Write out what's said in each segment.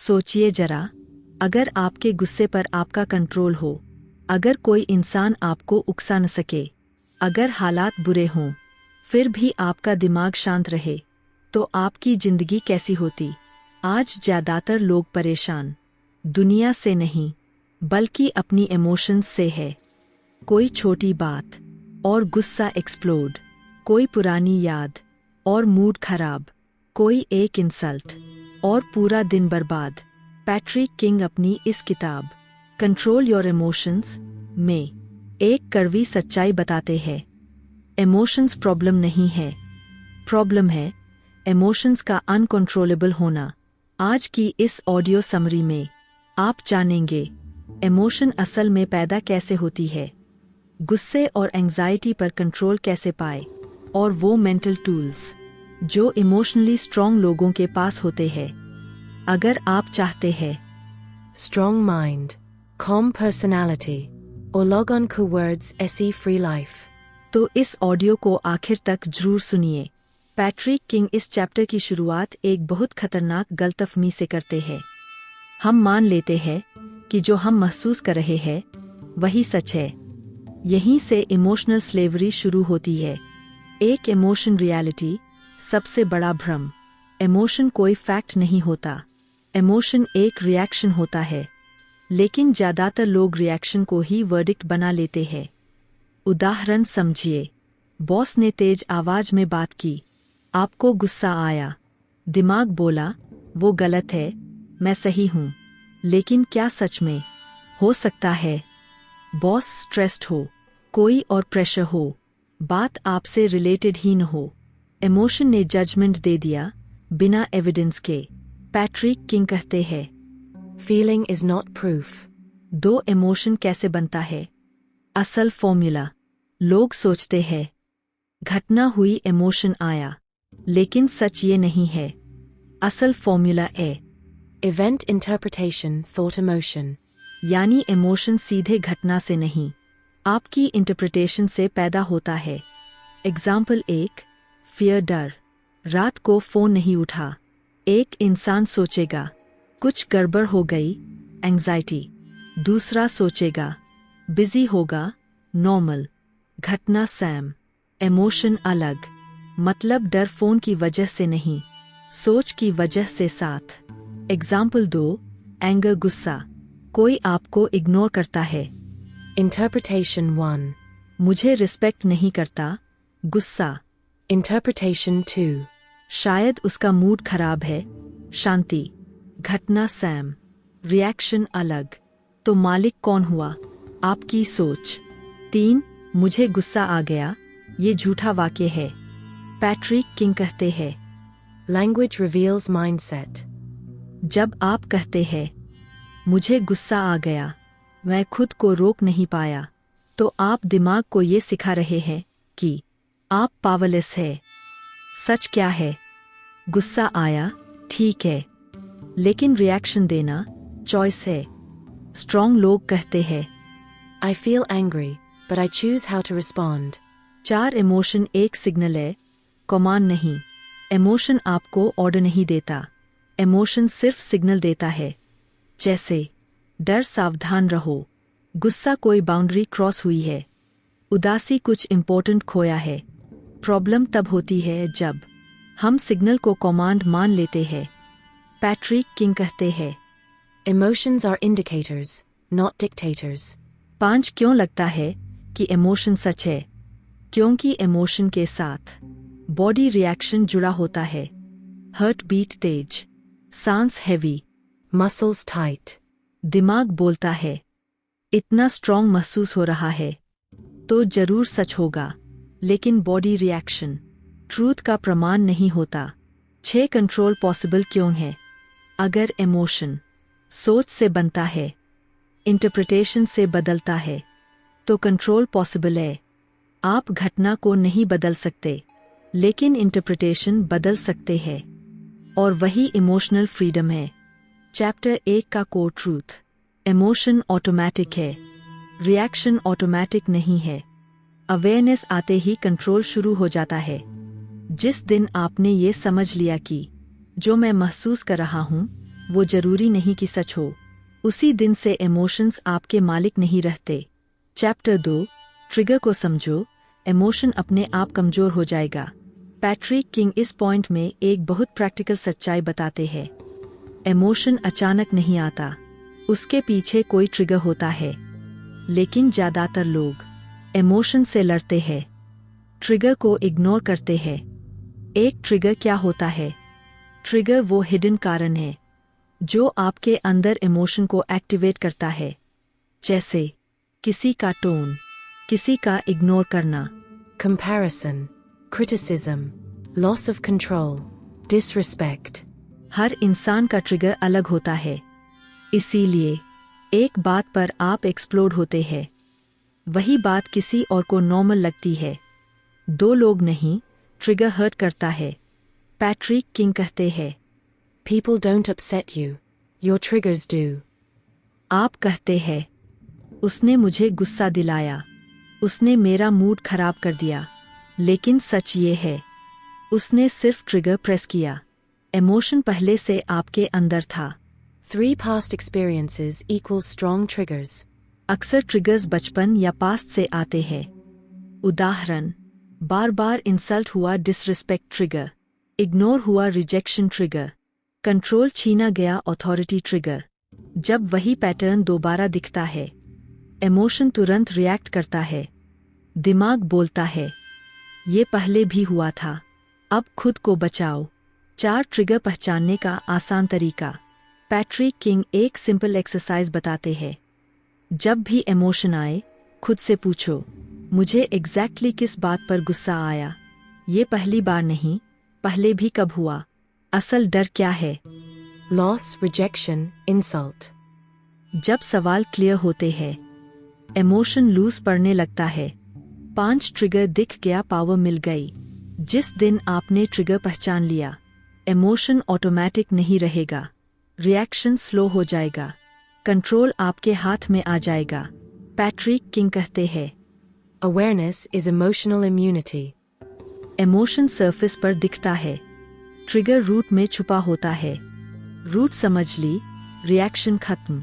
सोचिए जरा, अगर आपके गुस्से पर आपका कंट्रोल हो, अगर कोई इंसान आपको उकसा न सके, अगर हालात बुरे हों, फिर भी आपका दिमाग शांत रहे, तो आपकी जिंदगी कैसी होती? आज ज़्यादातर लोग परेशान दुनिया से नहीं, बल्कि अपनी इमोशंस से है। कोई छोटी बात और गुस्सा एक्सप्लोड, कोई पुरानी याद और मूड खराब, कोई एक इंसल्ट और पूरा दिन बर्बाद। पैट्रिक किंग अपनी इस किताब कंट्रोल योर इमोशंस में एक कड़वी सच्चाई बताते हैं। इमोशंस प्रॉब्लम नहीं है, प्रॉब्लम है इमोशंस का अनकंट्रोलेबल होना। आज की इस ऑडियो समरी में आप जानेंगे इमोशन असल में पैदा कैसे होती है, गुस्से और एंजाइटी पर कंट्रोल कैसे पाए, और वो मेंटल टूल्स जो इमोशनली स्ट्रॉन्ग लोगों के पास होते हैं। अगर आप चाहते हैं Strong mind, calm personality, or log on Keywords SE Free Life, तो इस ऑडियो को आखिर तक जरूर सुनिए। पैट्रिक किंग इस चैप्टर की शुरुआत एक बहुत खतरनाक गलतफहमी से करते हैं। हम मान लेते हैं कि जो हम महसूस कर रहे हैं वही सच है। यहीं से इमोशनल स्लेवरी शुरू होती है। एक इमोशन रियलिटी, सबसे बड़ा भ्रम। इमोशन कोई फैक्ट नहीं होता, इमोशन एक रिएक्शन होता है, लेकिन ज़्यादातर लोग रिएक्शन को ही वर्डिक्ट बना लेते हैं। उदाहरण समझिए, बॉस ने तेज आवाज में बात की, आपको गुस्सा आया, दिमाग बोला वो गलत है, मैं सही हूँ। लेकिन क्या सच में हो सकता है? बॉस स्ट्रेस्ड हो, कोई और प्रेशर हो, बात आपसे रिलेटेड ही न हो, इमोशन ने जजमेंट दे दिया बिना एविडेंस के। पैट्रिक किंग कहते हैं feeling is not proof. दो इमोशन कैसे बनता है? असल फॉर्मूला। लोग सोचते हैं घटना हुई, इमोशन आया, लेकिन सच ये नहीं है। असल फॉर्मूला है Event interpretation, thought emotion. यानी इमोशन सीधे घटना से नहीं, आपकी इंटरप्रिटेशन से पैदा होता है। एग्जाम्पल एक, फियर, डर। रात को फोन नहीं उठा, एक इंसान सोचेगा कुछ गड़बड़ हो गई, एंजाइटी। दूसरा सोचेगा बिजी होगा, नॉर्मल। घटना सेम, इमोशन अलग। मतलब डर फोन की वजह से नहीं, सोच की वजह से साथ। एग्जाम्पल दो, एंगर, गुस्सा। कोई आपको इग्नोर करता है, Interpretation 1. मुझे रिस्पेक्ट नहीं करता, गुस्सा। Interpretation 2. शायद उसका मूड खराब है, शांति। घटना सेम, रिएक्शन अलग। तो मालिक कौन हुआ? आपकी सोच। 3, मुझे गुस्सा आ गया, ये झूठा वाक्य है। पैट्रिक किंग कहते हैं Language reveals mindset. जब आप कहते हैं मुझे गुस्सा आ गया, मैं खुद को रोक नहीं पाया, तो आप दिमाग को ये सिखा रहे हैं कि आप पावरलेस है। सच क्या है? गुस्सा आया, ठीक है, लेकिन रिएक्शन देना चॉइस है। स्ट्रॉन्ग लोग कहते हैं I feel angry, but I choose how to respond. 4 emotion एक सिग्नल है, कमांड नहीं। इमोशन आपको ऑर्डर नहीं देता, इमोशन सिर्फ सिग्नल देता है। जैसे डर, सावधान रहो। गुस्सा, कोई बाउंड्री क्रॉस हुई है। उदासी, कुछ इंपॉर्टेंट खोया है। प्रॉब्लम तब होती है जब हम सिग्नल को कमांड मान लेते हैं। पैट्रिक किंग कहते हैं Emotions are indicators, not dictators. 5 क्यों लगता है कि इमोशन सच है? क्योंकि इमोशन के साथ बॉडी रिएक्शन जुड़ा होता है। हार्ट बीट तेज, सांस हैवी, Muscles tight. दिमाग बोलता है इतना स्ट्रॉन्ग महसूस हो रहा है तो जरूर सच होगा, लेकिन बॉडी रिएक्शन ट्रूथ का प्रमाण नहीं होता। 6 कंट्रोल पॉसिबल क्यों है? अगर इमोशन सोच से बनता है, इंटरप्रिटेशन से बदलता है, तो कंट्रोल पॉसिबल है। आप घटना को नहीं बदल सकते, लेकिन इंटरप्रिटेशन बदल सकते हैं, और वही इमोशनल फ्रीडम है। चैप्टर 1 का कोर ट्रूथ। इमोशन ऑटोमैटिक है, रिएक्शन ऑटोमैटिक नहीं है। अवेयरनेस आते ही कंट्रोल शुरू हो जाता है। जिस दिन आपने ये समझ लिया कि जो मैं महसूस कर रहा हूँ वो जरूरी नहीं कि सच हो। उसी दिन से इमोशंस आपके मालिक नहीं रहते। चैप्टर 2, ट्रिगर को समझो, इमोशन अपने आप कमजोर हो जाएगा। पैट्रिक किंग इस पॉइंट में एक बहुत प्रैक्टिकल सच्चाई बताते हैं। इमोशन अचानक नहीं आता, उसके पीछे कोई ट्रिगर होता है। लेकिन ज्यादातर लोग इमोशन से लड़ते हैं, ट्रिगर को इग्नोर करते हैं। एक ट्रिगर क्या होता है? ट्रिगर वो हिडन कारण है जो आपके अंदर इमोशन को एक्टिवेट करता है, जैसे किसी का टोन, किसी का इग्नोर करना, comparison, criticism, loss of control, disrespect. हर इंसान का ट्रिगर अलग होता है। इसीलिए एक बात पर आप एक्सप्लोड होते हैं, वही बात किसी और को नॉर्मल लगती है। दो लोग नहीं, ट्रिगर हर्ट करता है। पैट्रिक किंग कहते हैं, People don't upset you, your triggers do. आप कहते हैं, उसने मुझे गुस्सा दिलाया, उसने मेरा मूड खराब कर दिया। लेकिन सच ये है, उसने सिर्फ ट्रिगर प्रेस किया। इमोशन पहले से आपके अंदर था। 3 past experiences equals strong triggers. अक्सर ट्रिगर्स बचपन या पास्ट से आते हैं। उदाहरण, बार बार इंसल्ट हुआ डिसरिस्पेक्ट ट्रिगर, इग्नोर हुआ रिजेक्शन ट्रिगर, कंट्रोल छीना गया अथॉरिटी ट्रिगर। जब वही पैटर्न दोबारा दिखता है, इमोशन तुरंत रिएक्ट करता है। दिमाग बोलता है, ये पहले भी हुआ था, अब खुद को बचाओ। 4 ट्रिगर पहचानने का आसान तरीका। पैट्रिक किंग एक सिंपल एक्सरसाइज बताते हैं। जब भी इमोशन आए, खुद से पूछो, मुझे एग्जैक्टली किस बात पर गुस्सा आया? ये पहली बार नहीं, पहले भी कब हुआ? असल डर क्या है? Loss, rejection, insult. जब सवाल क्लियर होते हैं, इमोशन लूज पड़ने लगता है। 5 ट्रिगर दिख गया, पावर मिल गई। जिस दिन आपने ट्रिगर पहचान लिया, इमोशन ऑटोमेटिक नहीं रहेगा, रिएक्शन स्लो हो जाएगा, कंट्रोल आपके हाथ में आ जाएगा। पैट्रिक किंग कहते हैं, Awareness is emotional immunity. Emotion surface पर दिखता है, ट्रिगर रूट में छुपा होता है। रूट समझ ली, रिएक्शन खत्म।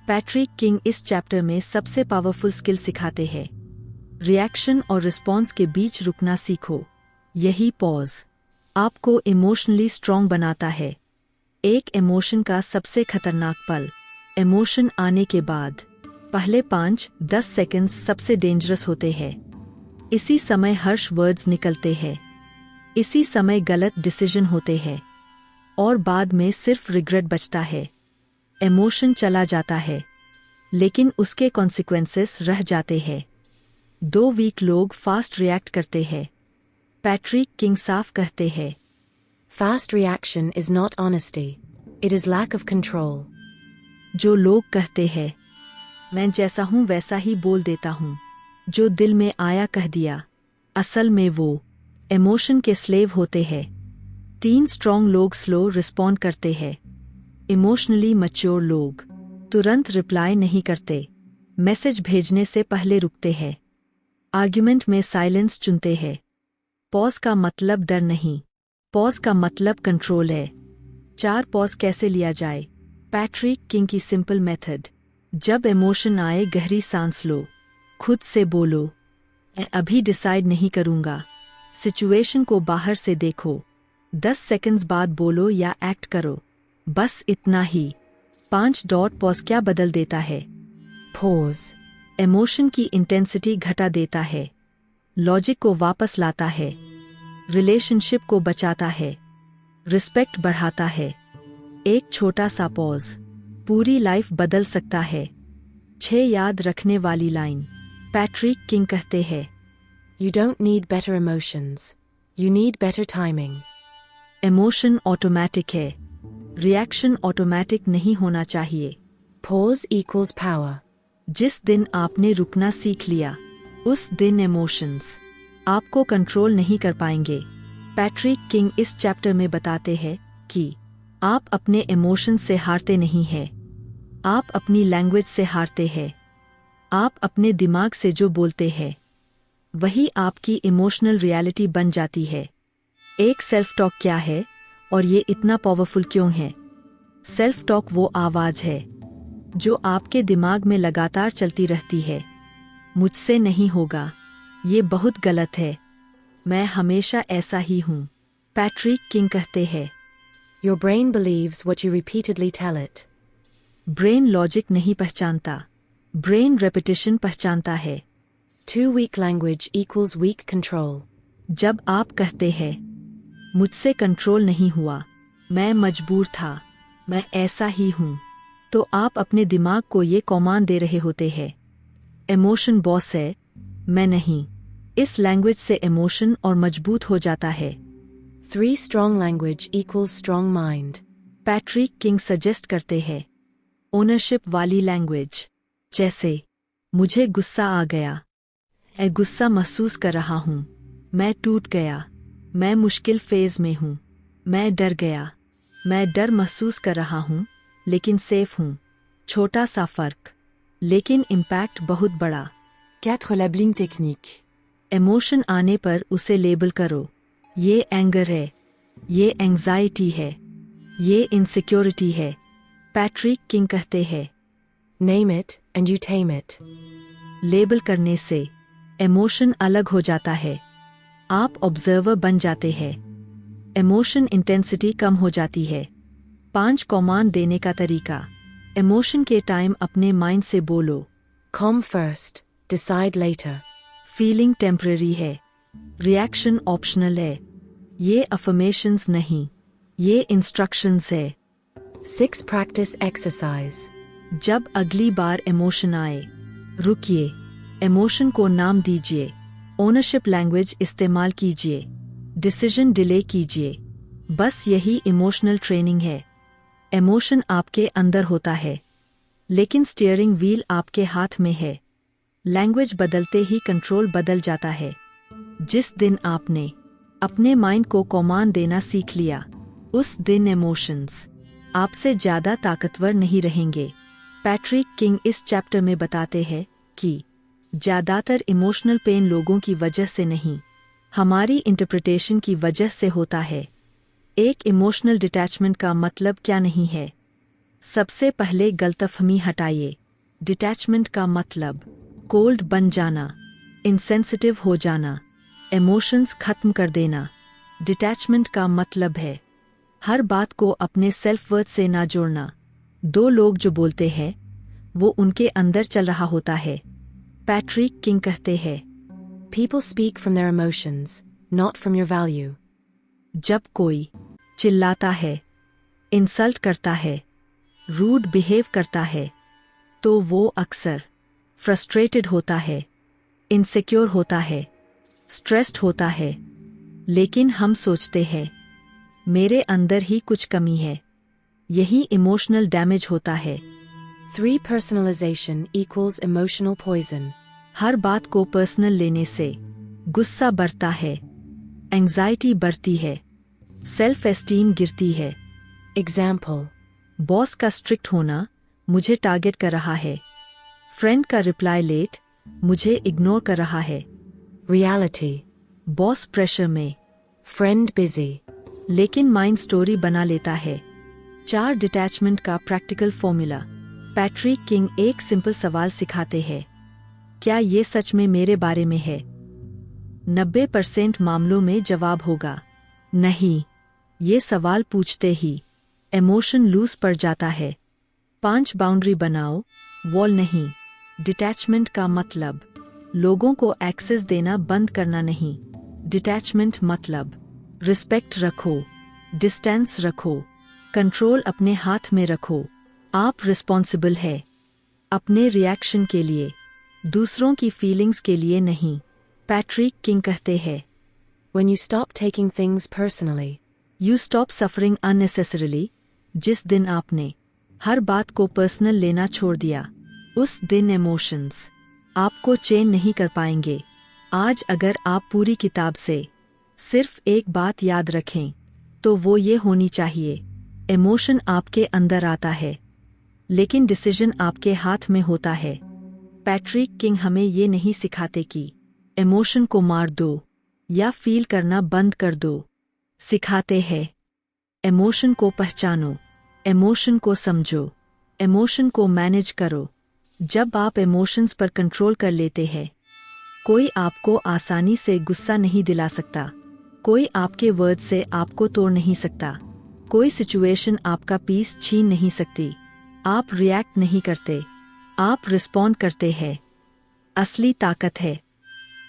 पैट्रिक किंग इस चैप्टर में सबसे पावरफुल स्किल सिखाते हैं। रिएक्शन और रिस्पॉन्स के बीच रुकना सीखो। यही पॉज आपको इमोशनली स्ट्रॉन्ग बनाता है। एक इमोशन का सबसे खतरनाक पल, इमोशन आने के बाद पहले 5-10 सेकंड्स सबसे डेंजरस होते हैं। इसी समय हर्ष वर्ड्स निकलते हैं, इसी समय गलत डिसीजन होते हैं, और बाद में सिर्फ रिग्रेट बचता है। इमोशन चला जाता है, लेकिन उसके कॉन्सिक्वेंसेस रह जाते हैं। 2 वीक लोग फास्ट रिएक्ट करते हैं। पैट्रिक किंग साफ कहते हैं, Fast reaction is not honesty. It is lack of control. जो लोग कहते हैं, मैं जैसा हूं वैसा ही बोल देता हूं, जो दिल में आया कह दिया, असल में वो इमोशन के स्लेव होते हैं। 3 स्ट्रॉन्ग लोग स्लो रिस्पॉन्ड करते हैं। इमोशनली मैच्योर लोग तुरंत रिप्लाई नहीं करते, मैसेज भेजने से पहले रुकते हैं। आर्ग्यूमेंट में साइलेंस चुनते हैं। पॉज का मतलब डर नहीं, पॉज का मतलब कंट्रोल है। 4 पॉज कैसे लिया जाए? पैट्रिक किंग की सिंपल मेथड। जब इमोशन आए, गहरी सांस लो, खुद से बोलो, मैं अभी डिसाइड नहीं करूंगा। सिचुएशन को बाहर से देखो। 10 सेकंड्स बाद बोलो या एक्ट करो, बस इतना ही। 5 डॉट पॉज क्या बदल देता है? Pause. इमोशन की इंटेंसिटी घटा देता है, लॉजिक को वापस लाता है, रिलेशनशिप को बचाता है, रिस्पेक्ट बढ़ाता है। एक छोटा सा पॉज पूरी लाइफ बदल सकता है। 6 याद रखने वाली लाइन। पैट्रिक किंग कहते हैं, You don't need better emotions. You need better timing. Emotion automatic है, रिएक्शन ऑटोमैटिक नहीं होना चाहिए। Pause equals power. जिस दिन आपने रुकना सीख लिया, उस दिन इमोशंस आपको कंट्रोल नहीं कर पाएंगे। पैट्रिक किंग इस चैप्टर में बताते हैं कि आप अपने इमोशंस से हारते नहीं हैं, आप अपनी लैंग्वेज से हारते हैं। आप अपने दिमाग से जो बोलते हैं, वही आपकी इमोशनल रियलिटी बन जाती है। एक सेल्फ टॉक क्या है और ये इतना पावरफुल क्यों है? सेल्फ टॉक वो आवाज़ है जो आपके दिमाग में लगातार चलती रहती है। मुझसे नहीं होगा, ये बहुत गलत है, मैं हमेशा ऐसा ही हूँ। पैट्रिक किंग कहते हैं, Your brain believes what you repeatedly tell it. Brain logic नहीं पहचानता, ब्रेन रेपिटेशन पहचानता है। Too weak language equals weak control. जब आप कहते हैं, मुझसे कंट्रोल नहीं हुआ, मैं मजबूर था, मैं ऐसा ही हूँ, तो आप अपने दिमाग को ये कमांड दे रहे होते हैं, इमोशन बॉस है, मैं नहीं। इस लैंग्वेज से इमोशन और मजबूत हो जाता है। 3 strong language equals strong mind. Patrick king suggest करते हैं, ओनरशिप वाली लैंग्वेज, जैसे मुझे गुस्सा आ गया, मैं गुस्सा महसूस कर रहा हूँ, मैं टूट गया, मैं मुश्किल फेज में हूँ, मैं डर गया, मैं डर महसूस कर रहा हूँ लेकिन सेफ हूँ। छोटा सा फर्क, लेकिन इम्पैक्ट बहुत बड़ा। 4 labeling technique. इमोशन आने पर उसे लेबल करो, ये एंगर है, ये एंग्जाइटी है, ये इनसिक्योरिटी है। पैट्रिक किंग कहते हैं, Name it and you tame it. Label करने से इमोशन अलग हो जाता है, आप ऑब्जर्वर बन जाते हैं, इमोशन इंटेंसिटी कम हो जाती है। 5 कमांड देने का तरीका। इमोशन के टाइम अपने माइंड से बोलो, Calm first, decide later. Feeling temporary है, रिएक्शन ऑप्शनल है, ये अफर्मेशंस नहीं, ये इंस्ट्रक्शंस है। 6 practice exercise. जब अगली बार इमोशन आए, रुकिए, इमोशन को नाम दीजिए, ओनरशिप लैंग्वेज इस्तेमाल कीजिए, डिसीजन डिले कीजिए। बस यही इमोशनल ट्रेनिंग है। इमोशन आपके अंदर होता है, लेकिन स्टीयरिंग व्हील आपके हाथ में है। लैंग्वेज बदलते ही कंट्रोल बदल जाता है। जिस दिन आपने अपने माइंड को कमांड देना सीख लिया, उस दिन इमोशंस आपसे ज़्यादा ताकतवर नहीं रहेंगे। पैट्रिक किंग इस चैप्टर में बताते हैं कि ज़्यादातर इमोशनल पेन लोगों की वजह से नहीं, हमारी इंटरप्रिटेशन की वजह से होता है। एक इमोशनल डिटैचमेंट का मतलब क्या नहीं है? सबसे पहले गलतफहमी हटाइए। डिटैचमेंट का मतलब कोल्ड बन जाना, इनसेंसिटिव हो जाना, इमोशंस खत्म कर देना। डिटैचमेंट का मतलब है हर बात को अपने सेल्फ वर्थ से ना जोड़ना। 2 लोग जो बोलते हैं वो उनके अंदर चल रहा होता है। पैट्रिक किंग कहते हैं, People speak from their emotions, not from your value. जब कोई चिल्लाता है, इंसल्ट करता है, रूड बिहेव करता है, तो वो अक्सर फ्रस्ट्रेटेड होता है, इनसिक्योर होता है, स्ट्रेस्ड होता है। लेकिन हम सोचते हैं मेरे अंदर ही कुछ कमी है। यही इमोशनल डैमेज होता है। 3 personalization equals emotional poison. हर बात को पर्सनल लेने से गुस्सा बढ़ता है, एंग्जाइटी बढ़ती है, सेल्फ एस्टीम गिरती है। Example. बॉस का स्ट्रिक्ट होना मुझे टारगेट कर रहा है, फ्रेंड का रिप्लाई लेट मुझे इग्नोर कर रहा है। Reality. बॉस प्रेशर में, Friend busy. लेकिन माइंड स्टोरी बना लेता है। 4 डिटैचमेंट का प्रैक्टिकल फॉर्मूला। पैट्रिक किंग एक सिंपल सवाल सिखाते हैं, क्या ये सच में मेरे बारे में है? 90% मामलों में जवाब होगा नहीं। ये सवाल पूछते ही इमोशन लूज पड़ जाता है। 5 बाउंड्री बनाओ, वॉल नहीं। डिटैचमेंट का मतलब लोगों को एक्सेस देना बंद करना नहीं। डिटैचमेंट मतलब रिस्पेक्ट रखो, डिस्टेंस रखो, कंट्रोल अपने हाथ में रखो। आप रिस्पॉन्सिबल है अपने रिएक्शन के लिए, दूसरों की फीलिंग्स के लिए नहीं। पैट्रिक किंग कहते हैं, When you stop taking things personally. You stop suffering unnecessarily. जिस दिन आपने हर बात को पर्सनल लेना छोड़ दिया, उस दिन इमोशंस आपको चेन नहीं कर पाएंगे। आज अगर आप पूरी किताब से सिर्फ एक बात याद रखें तो वो ये होनी चाहिए, इमोशन आपके अंदर आता है लेकिन डिसीजन आपके हाथ में होता है। पैट्रिक किंग हमें ये नहीं सिखाते कि इमोशन को मार दो या फील करना बंद कर दो। सिखाते हैं इमोशन को पहचानो, इमोशन को समझो, इमोशन को मैनेज करो। जब आप इमोशंस पर कंट्रोल कर लेते हैं, कोई आपको आसानी से गुस्सा नहीं दिला सकता, कोई आपके वर्ड से आपको तोड़ नहीं सकता, कोई सिचुएशन आपका पीस छीन नहीं सकती। आप रिएक्ट नहीं करते, आप रिस्पॉन्ड करते हैं। असली ताकत है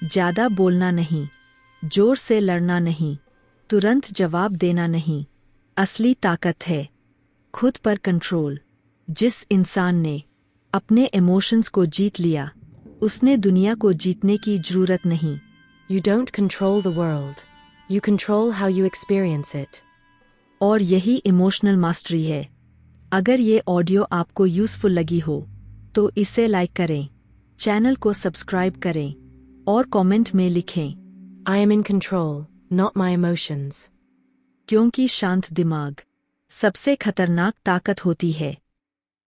ज़्यादा बोलना नहीं, जोर से लड़ना नहीं, तुरंत जवाब देना नहीं। असली ताकत है खुद पर कंट्रोल। जिस इंसान ने अपने इमोशंस को जीत लिया, उसने दुनिया को जीतने की जरूरत नहीं। You don't control the world. You control how you experience it. और यही इमोशनल मास्टरी है। अगर ये ऑडियो आपको यूज़फुल लगी हो तो इसे लाइक करें, चैनल को सब्सक्राइब करें और कमेंट में लिखें, I am in control, not my emotions. क्योंकि शांत दिमाग सबसे खतरनाक ताकत होती है।